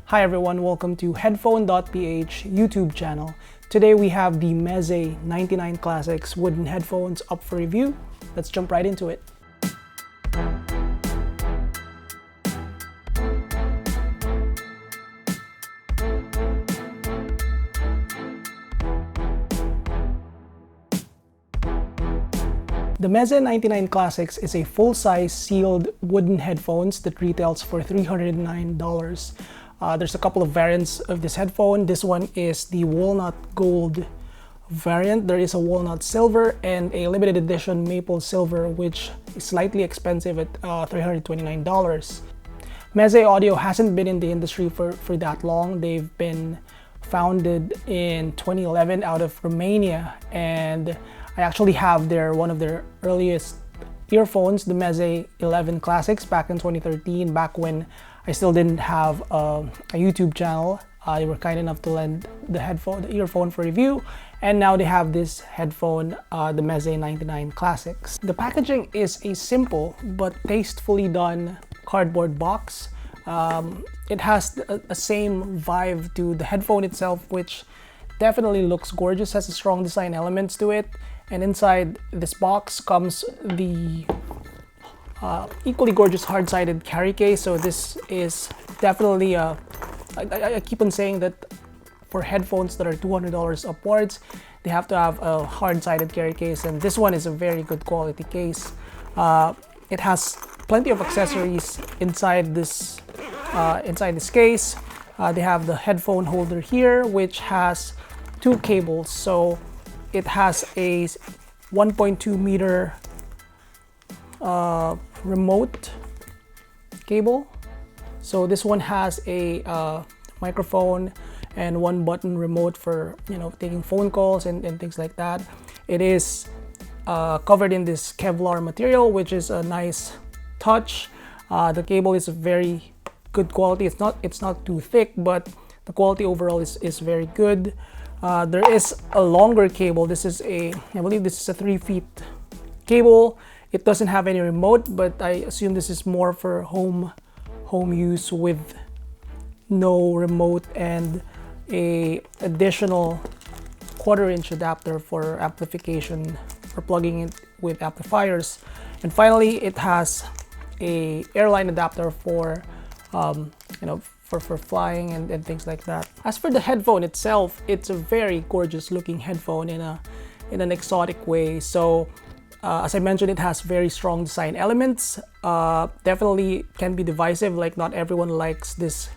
Hi everyone, welcome to headphone.ph YouTube channel. Today we have the Meze 99 Classics wooden headphones up for review. Let's jump right into it. The Meze 99 Classics is a full-size sealed wooden headphones that retails for $309. There's a couple of variants of this headphone. This one is the walnut gold variant. There is a walnut silver and a limited edition maple silver, which is slightly expensive at $329. Meze Audio hasn't been in the industry for that long. They've been founded in 2011 out of Romania, and I actually have one of their earliest earphones, the Meze 11 Classics, back in 2013, back when I still didn't have a YouTube channel. They were kind enough to lend the earphone for review, and now they have this headphone, the Meze 99 Classics. The packaging is a simple but tastefully done cardboard box. It has a same vibe to the headphone itself, which definitely looks gorgeous, has strong design elements to it. And inside this box comes the equally gorgeous hard-sided carry case. So this is definitely I keep on saying that for headphones that are $200 upwards, they have to have a hard-sided carry case, and this one is a very good quality case. It has plenty of accessories inside this case. They have the headphone holder here, which has two cables. So it has a 1.2 meter remote cable. So this one has a microphone and one button remote for taking phone calls and things like that. It is covered in this Kevlar material, which is a nice touch. The cable is very good quality. It's not too thick, but the quality overall is very good. There is a longer cable. I believe this is a 3 feet cable. It doesn't have any remote, but I assume this is more for home use with no remote, and a additional 1/4 inch adapter for amplification, for plugging it with amplifiers. And finally, it has a airline adapter for for flying and things like that. As for the headphone itself, it's a very gorgeous looking headphone in an exotic way. So as I mentioned, it has very strong design elements. Definitely can be divisive, like not everyone likes this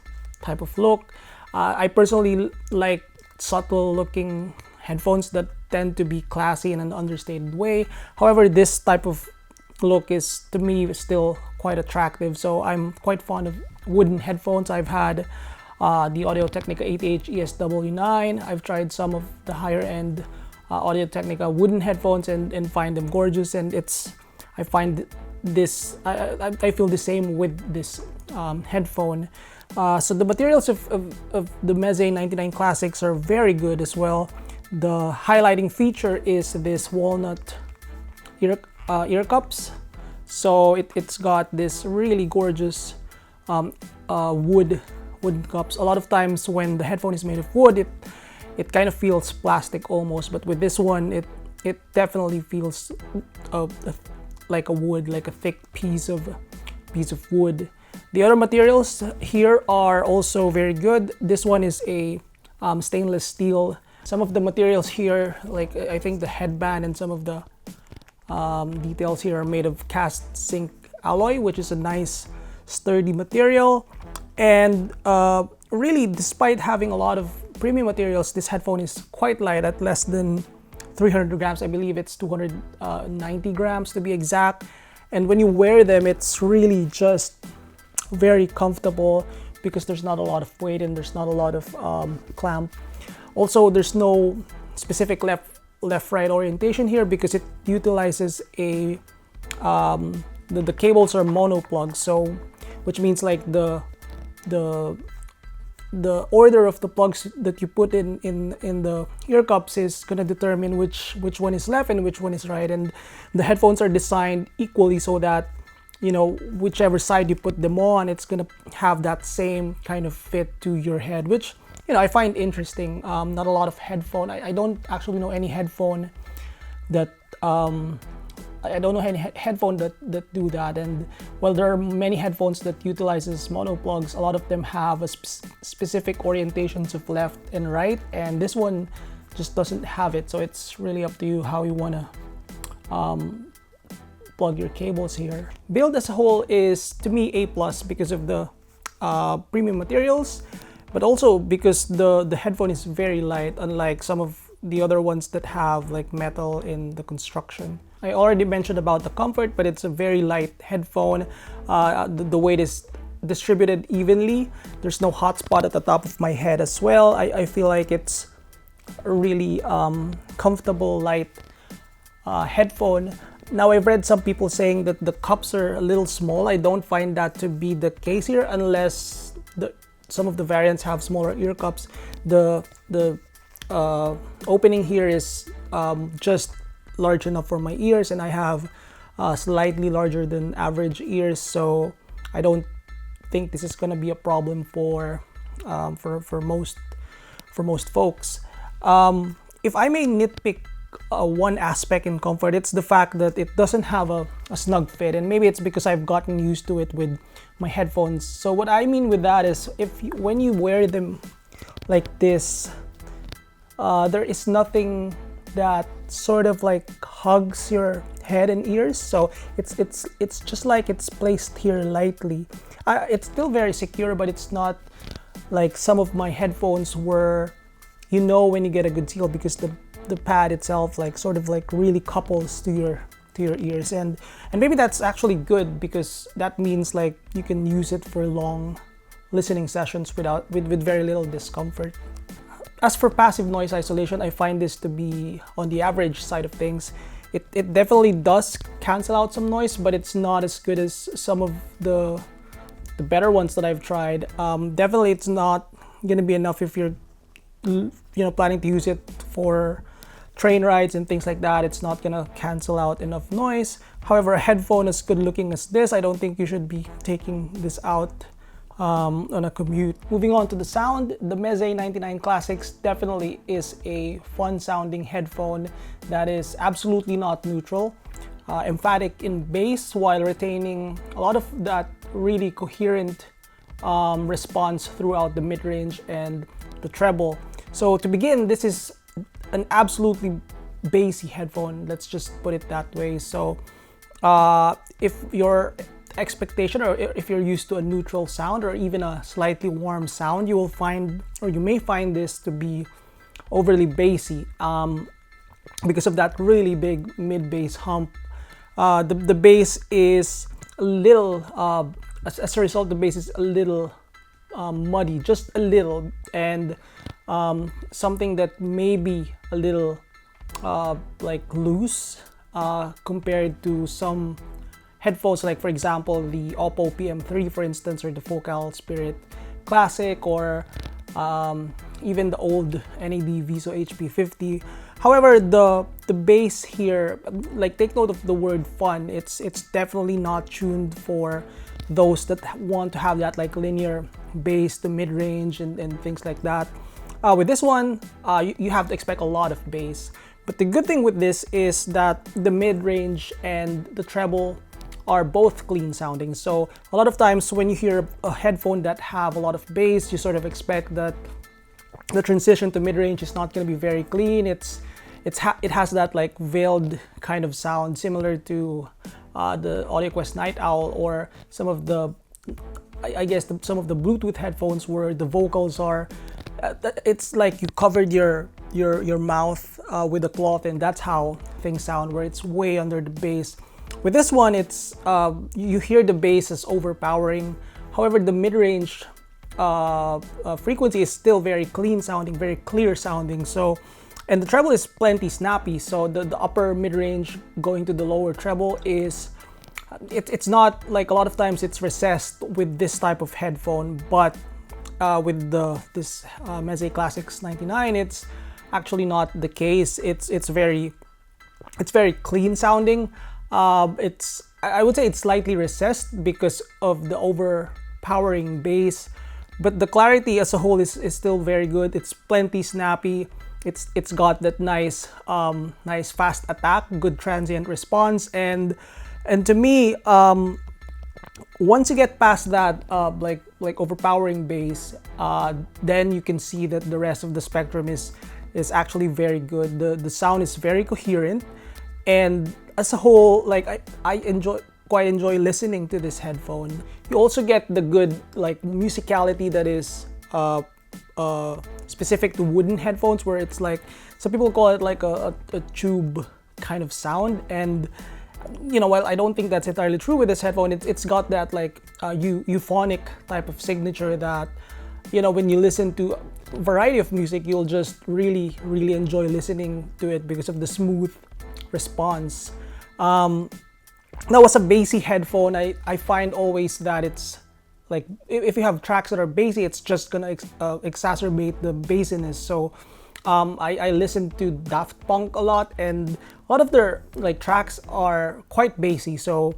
type of look. I personally like subtle looking headphones that tend to be classy in an understated way. However, this type of look is, to me, still quite attractive. So I'm quite fond of wooden headphones. I've had the Audio-Technica 8H ESW9. I've tried some of the higher end Audio-Technica wooden headphones and find them gorgeous. And I find this, I feel the same with this headphone. So the materials of the Meze 99 Classics are very good as well. The highlighting feature is this walnut ear cups. So it's got this really gorgeous wooden cups. A lot of times when the headphone is made of wood, it kind of feels plastic almost, but with this one, it definitely feels like a wood, like a thick piece of wood. The other materials here are also very good. This one is a stainless steel. Some of the materials here, like I think the headband and some of the details here, are made of cast zinc alloy, which is a nice sturdy material. And really, despite having a lot of premium materials, this headphone is quite light, at less than 300 grams. I believe it's 290 grams to be exact. And when you wear them, it's really just very comfortable because there's not a lot of weight and there's not a lot of clamp. Also, there's no specific left-right orientation here because it utilizes the cables are mono plugs, so which means like the order of the plugs that you put in the ear cups is going to determine which one is left and which one is right. And the headphones are designed equally so that you know, whichever side you put them on, it's gonna have that same kind of fit to your head, which, you know, I find interesting. Not a lot of headphone. I don't actually know any headphone that I don't know any headphone that do that. And while there are many headphones that utilizes mono plugs, a lot of them have a specific orientations of left and right, and this one just doesn't have it. So it's really up to you how you want to plug your cables here. Build as a whole is, to me, A+ because of the premium materials, but also because the headphone is very light, unlike some of the other ones that have like metal in the construction. I already mentioned about the comfort, but it's a very light headphone. The weight is distributed evenly. There's no hot spot at the top of my head as well. I feel like it's a really comfortable, light headphone. Now, I've read some people saying that the cups are a little small. I don't find that to be the case here, unless some of the variants have smaller ear cups. The opening here is just large enough for my ears, and I have slightly larger than average ears, so I don't think this is gonna be a problem for most folks. If I may nitpick one aspect in comfort, it's the fact that it doesn't have a snug fit, and maybe it's because I've gotten used to it with my headphones. So what I mean with that is, when you wear them like this, there is nothing that sort of like hugs your head and ears, so it's just like it's placed here lightly. It's still very secure, but it's not like some of my headphones where, you know, when you get a good seal, because the pad itself like sort of like really couples to your ears, and maybe that's actually good, because that means like you can use it for long listening sessions with very little discomfort. As for passive noise isolation, I find this to be on the average side of things. It definitely does cancel out some noise, but it's not as good as some of the better ones that I've tried. Definitely it's not gonna be enough if you're, you know, planning to use it for train rides and things like that. It's not gonna cancel out enough noise. However, a headphone as good looking as this, I don't think you should be taking this out on a commute. Moving on to the sound, the Meze 99 Classics definitely is a fun sounding headphone that is absolutely not neutral. Emphatic in bass while retaining a lot of that really coherent response throughout the mid-range and the treble. So to begin, this is an absolutely bassy headphone, let's just put it that way. So if your expectation, or if you're used to a neutral sound or even a slightly warm sound, you will find, or you may find this to be overly bassy because of that really big mid-bass hump. The bass is a little, as a result, the bass is a little muddy, just a little, and something that may be a little like loose compared to some headphones, like for example the Oppo PM3 for instance, or the Focal Spirit Classic, or even the old NAD Viso HP50. However, the bass here, like, take note of the word fun. It's definitely not tuned for those that want to have that like linear bass to mid-range and things like that. With this one, you have to expect a lot of bass. But the good thing with this is that the mid-range and the treble are both clean sounding. So a lot of times when you hear a headphone that have a lot of bass, you sort of expect that the transition to mid-range is not going to be very clean. It has that like veiled kind of sound, similar to the AudioQuest Night Owl, or some of the, I guess, some of the Bluetooth headphones where the vocals are, it's like you covered your mouth with a cloth, and that's how things sound, where it's way under the bass. With this one, it's you hear the bass as overpowering. However, the mid-range frequency is still very clean sounding, very clear sounding. So, and the treble is plenty snappy. So the upper mid-range going to the lower treble is, it's not like, a lot of times it's recessed with this type of headphone, but with this Meze Classics 99, it's actually not the case. It's very clean sounding. I would say it's slightly recessed because of the overpowering bass, but the clarity as a whole is still very good. It's plenty snappy. It's got that nice nice fast attack, good transient response, and to me, once you get past that like overpowering bass, then you can see that the rest of the spectrum is actually very good. The sound is very coherent, and as a whole, like I quite enjoy listening to this headphone. You also get the good like musicality that is specific to wooden headphones, where it's like some people call it like a tube kind of sound, and you know, while I don't think that's entirely true with this headphone, it's got that like euphonic type of signature that, you know, when you listen to a variety of music, you'll just really enjoy listening to it because of the smooth response. Now, as a bassy headphone, I find always that it's like if you have tracks that are bassy, it's just gonna exacerbate the bassiness. So I listen to Daft Punk a lot, and a lot of their like tracks are quite bassy. So,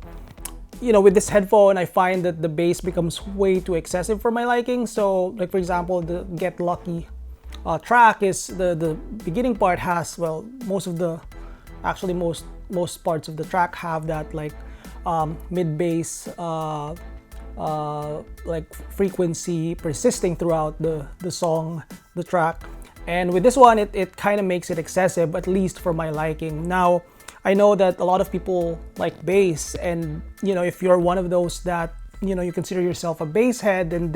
you know, with this headphone, I find that the bass becomes way too excessive for my liking. So, like for example, the Get Lucky track is the beginning part has, well, most parts of the track have that like mid bass like frequency persisting throughout the song, the track. And with this one, it kind of makes it excessive, at least for my liking. Now, I know that a lot of people like bass, and you know, if you're one of those that, you know, you consider yourself a bass head, then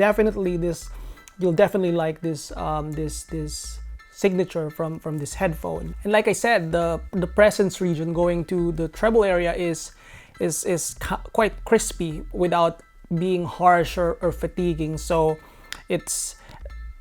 you'll definitely like this this signature from this headphone. And like I said, the presence region going to the treble area is quite crispy without being harsh or fatiguing. So it's,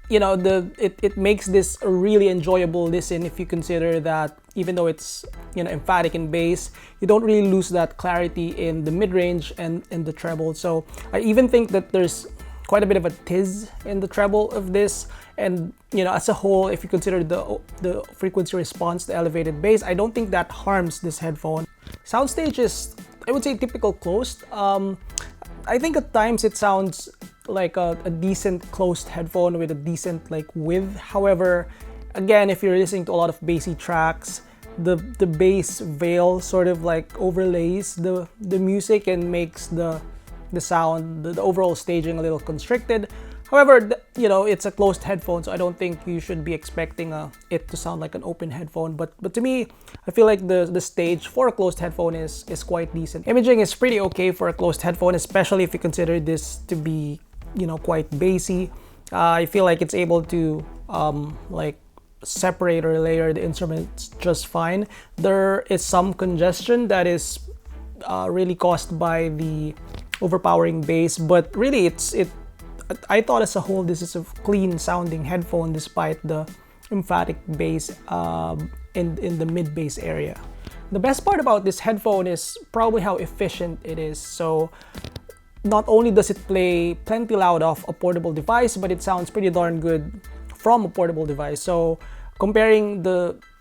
you know, it makes this a really enjoyable listen if you consider that even though it's, you know, emphatic in bass, you don't really lose that clarity in the mid-range and in the treble. So I even think that there's quite a bit of a tiz in the treble of this, and you know, as a whole, if you consider the frequency response, the elevated bass, I don't think that harms this headphone. Soundstage is, I would say, typical closed. I think at times it sounds like a decent closed headphone with a decent like width. However, again, if you're listening to a lot of bassy tracks, the bass veil sort of like overlays the music and makes the sound, the overall staging a little constricted. However, you know, it's a closed headphone, so I don't think you should be expecting it to sound like an open headphone. But to me, I feel like the stage for a closed headphone is quite decent. Imaging is pretty okay for a closed headphone, especially if you consider this to be, you know, quite bassy. I feel like it's able to like separate or layer the instruments just fine. There is some congestion that is really caused by the overpowering bass, but really I thought as a whole this is a clean sounding headphone despite the emphatic bass in the mid bass area. The best part about this headphone is probably how efficient it is. So not only does it play plenty loud off a portable device, but it sounds pretty darn good from a portable device. So comparing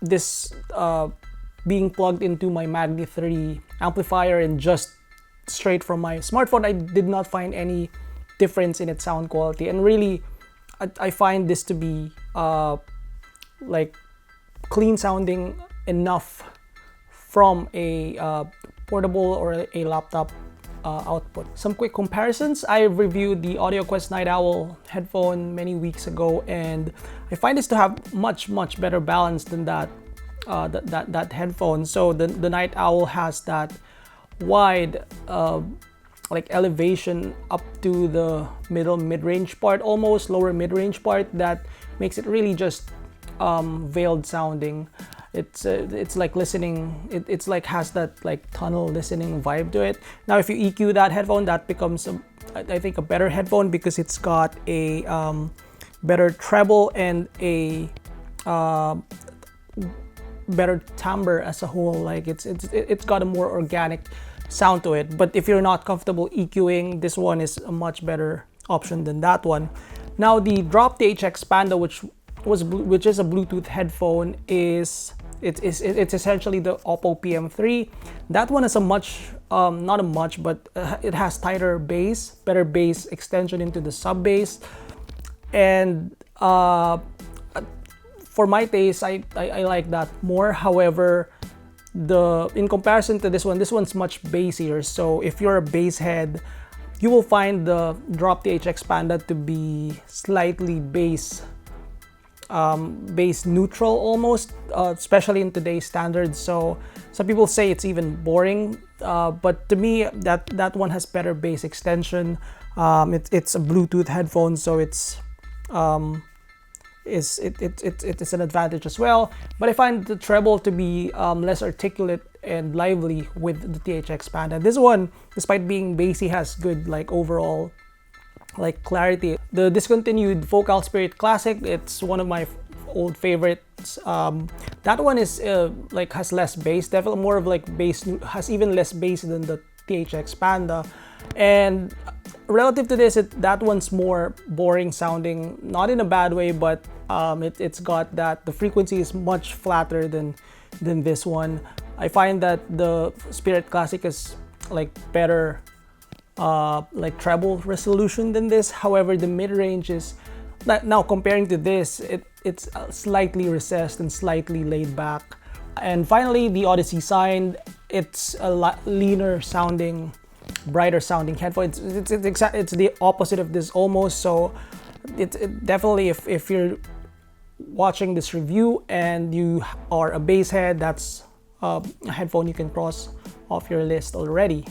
this being plugged into my Magni 3 amplifier and just straight from my smartphone, I did not find any difference in its sound quality. And really, I find this to be like clean sounding enough from a portable or a laptop output. Some quick comparisons. I reviewed the AudioQuest Night Owl headphone many weeks ago, and I find this to have much better balance than that headphone. So the Night Owl has that wide like elevation up to the mid-range part, almost lower mid-range part, that makes it really just veiled sounding. It's like listening, it's like has that like tunnel listening vibe to it. Now if you EQ that headphone, that becomes I think a better headphone because it's got a better treble and a better timbre as a whole. Like it's got a more organic sound to it. But if you're not comfortable EQing, this one is a much better option than that one. Now the Drop THX Panda, which is a Bluetooth headphone, is It's essentially the Oppo PM3. That one is a much, not a much, but it has tighter bass, better bass extension into the sub bass. And for my taste, I like that more. However, in comparison to this one's much bassier. So if you're a bass head, you will find the Drop.th Expanda to be slightly bass neutral almost, especially in today's standards. So some people say it's even boring, but to me that one has better bass extension. It's a Bluetooth headphone, so it's an advantage as well. But I find the treble to be less articulate and lively with the TH Expanda. This one, despite being bassy, has good like overall like clarity. The discontinued Focal Spirit Classic, it's one of my old favorites. That one is like has less bass, definitely more of like bass, has even less bass than the TH Expanda. And relative to this, that one's more boring sounding, not in a bad way, but it's got that the frequency is much flatter than this one. I find that the Spirit Classic is like better like treble resolution than this. However, the mid-range is now comparing to this, it's slightly recessed and slightly laid back. And finally, the Odyssey Sign, it's a lot leaner sounding, brighter sounding headphone. It's the opposite of this almost. So it definitely, if you're watching this review and you are a bass head, that's a headphone you can cross off your list already.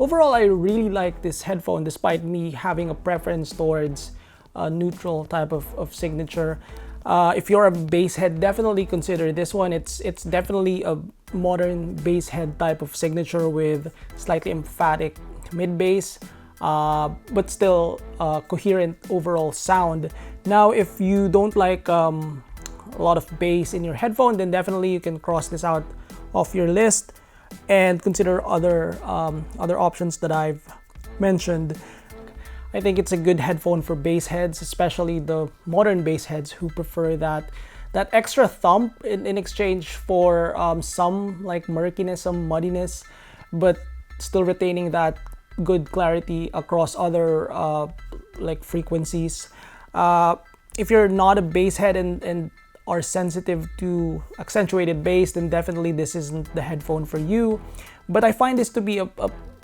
Overall, I really like this headphone despite me having a preference towards a neutral type of signature. If you're a bass head, definitely consider this one. It's definitely a modern bass head type of signature with slightly emphatic mid bass, but still coherent overall sound. Now, if you don't like a lot of bass in your headphone, then definitely you can cross this out off your list and consider other options that I've mentioned. I think it's a good headphone for bass heads, especially the modern bass heads who prefer that extra thump in exchange for some like murkiness, some muddiness, but still retaining that good clarity across other like frequencies. If you're not a bass head and are sensitive to accentuated bass, then definitely this isn't the headphone for you. But I find this to be a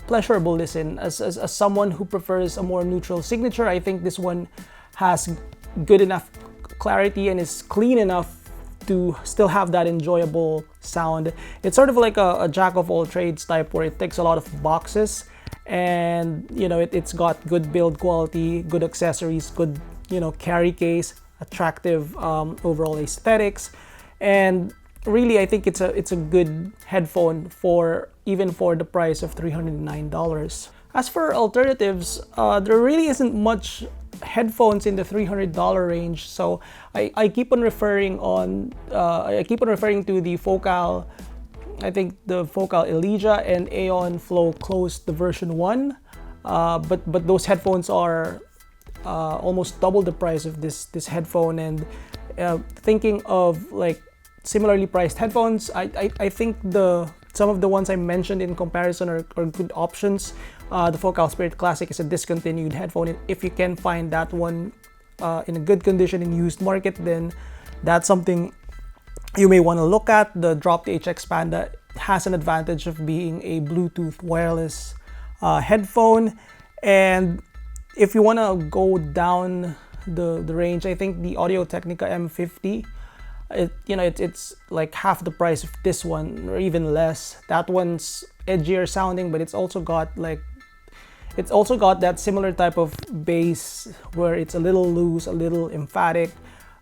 pleasurable listen. As someone who prefers a more neutral signature, I think this one has good enough clarity and is clean enough to still have that enjoyable sound. It's sort of like a jack of all trades type where it ticks a lot of boxes, and you know it's got good build quality, good accessories, good carry case, attractive overall aesthetics, and really I think it's a good headphone even for the price of $309. As for alternatives, there really isn't much headphones in the $300 range, so I keep on referring to the Focal. I think the Focal Elysia and Aeon Flow closed the version 1, but those headphones are almost double the price of this headphone. And thinking of like similarly priced headphones, I think some of the ones I mentioned in comparison are good options. The Focal Spirit Classic is a discontinued headphone. If you can find that one in a good condition in used market, then that's something you may want to look at. The Drop.th Expanda has an advantage of being a Bluetooth wireless headphone, and if you want to go down the range, I think the Audio-Technica M50, it's like half the price of this one or even less. That one's edgier sounding, but it's also got that similar type of bass where it's a little loose, a little emphatic.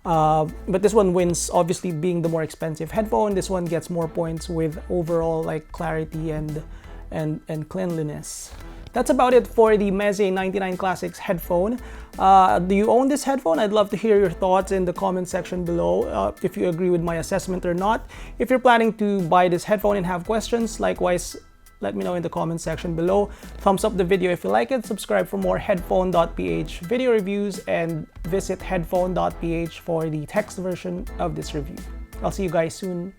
But this one wins, obviously being the more expensive headphone. This one gets more points with overall like clarity and cleanliness. That's about it for the Meze 99 Classics headphone. Do you own this headphone? I'd love to hear your thoughts in the comment section below, if you agree with my assessment or not. If you're planning to buy this headphone and have questions, likewise, let me know in the comment section below. Thumbs up the video if you like it, subscribe for more headphone.ph video reviews, and visit headphone.ph for the text version of this review. I'll see you guys soon.